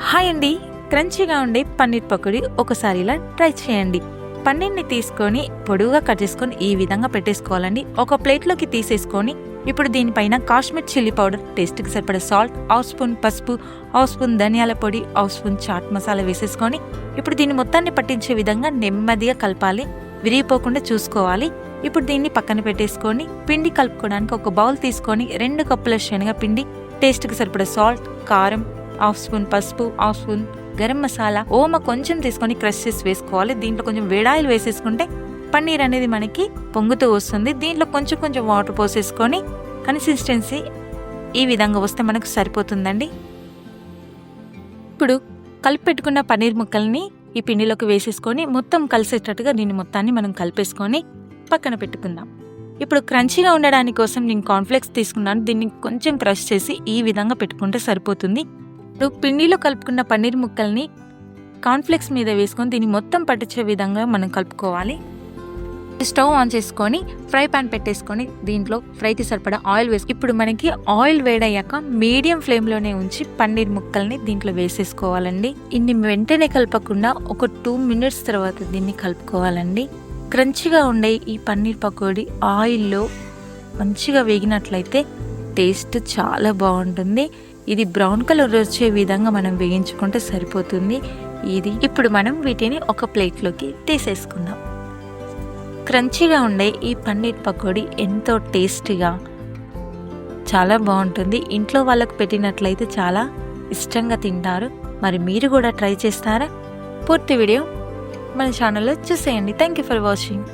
Hi అండి, క్రంచీగా ఉండే పన్నీర్ పకోడీ ఒకసారి ఇలా ట్రై చేయండి. పన్నీర్ని తీసుకొని పొడువుగా కట్ చేసుకొని ఈ విధంగా పెట్టేసుకోవాలండి. ఒక ప్లేట్లోకి తీసేసుకొని ఇప్పుడు దీనిపైన కాశ్మీర్ చిల్లీ పౌడర్, టేస్ట్కి సరిపడే సాల్ట్, హాఫ్ స్పూన్ పసుపు, హాఫ్ స్పూన్ ధనియాల పొడి, హాఫ్ స్పూన్ చాట్ మసాలా వేసేసుకొని ఇప్పుడు దీన్ని మొత్తాన్ని పట్టించే విధంగా నెమ్మదిగా కలపాలి, విరిగిపోకుండా చూసుకోవాలి. ఇప్పుడు దీన్ని పక్కన పెట్టేసుకొని పిండి కలుపుకోవడానికి ఒక బౌల్ తీసుకొని 2 కప్పుల శనగపిండి, టేస్ట్కి సరిపడే సాల్ట్, కారం, హాఫ్ స్పూన్ పసుపు, హాఫ్ స్పూన్ గరం మసాలా, ఓమ కొంచెం తీసుకొని క్రష్ చేసి వేసుకోవాలి. దీంట్లో కొంచెం వేడాయిలు వేసేసుకుంటే పన్నీర్ అనేది మనకి పొంగుతూ వస్తుంది. దీంట్లో కొంచెం కొంచెం వాటర్ పోసేసుకొని కన్సిస్టెన్సీ ఈ విధంగా వస్తే మనకు సరిపోతుందండి. ఇప్పుడు కలిపి పెట్టుకున్న పన్నీర్ ముక్కల్ని ఈ పిండిలోకి వేసేసుకొని మొత్తం కలిసేటట్టుగా దీన్ని మొత్తాన్ని మనం కలిపేసుకొని పక్కన పెట్టుకుందాం. ఇప్పుడు క్రంచీగా ఉండడానికి కోసం నేను కార్న్ఫ్లేక్స్ తీసుకున్నాను. దీన్ని కొంచెం క్రష్ చేసి ఈ విధంగా పెట్టుకుంటే సరిపోతుంది. ఇప్పుడు పిండిలో కలుపుకున్న పన్నీర్ ముక్కల్ని కార్న్ఫ్లేక్స్ మీద వేసుకొని దీన్ని మొత్తం పట్టించే విధంగా మనం కలుపుకోవాలి. స్టవ్ ఆన్ చేసుకొని ఫ్రై పాన్ పెట్టేసుకొని దీంట్లో ఫ్రైకి సరిపడా ఆయిల్ వేసుకు ఇప్పుడు మనకి ఆయిల్ వేడయ్యాక మీడియం ఫ్లేమ్లోనే ఉంచి పన్నీర్ ముక్కల్ని దీంట్లో వేసేసుకోవాలండి. ఇన్ని వెంటనే కలపకుండా ఒక 2 మినిట్స్ తర్వాత దీన్ని కలుపుకోవాలండి. క్రంచిగా ఉండే ఈ పన్నీర్ పకోడీ ఆయిల్లో మంచిగా వేగినట్లయితే టేస్ట్ చాలా బాగుంటుంది. ఇది బ్రౌన్ కలర్ వచ్చే విధంగా మనం వేయించుకుంటే సరిపోతుంది. ఇప్పుడు మనం వీటిని ఒక ప్లేట్లోకి తీసేసుకుందాం. క్రంచీగా ఉండే ఈ పన్నీర్ పకోడీ ఎంతో టేస్టీగా చాలా బాగుంటుంది. ఇంట్లో వాళ్ళకు పెట్టినట్లయితే చాలా ఇష్టంగా తింటారు. మరి మీరు కూడా ట్రై చేస్తారా? పూర్తి వీడియో మన ఛానల్లో చూసేయండి. Thank you for watching.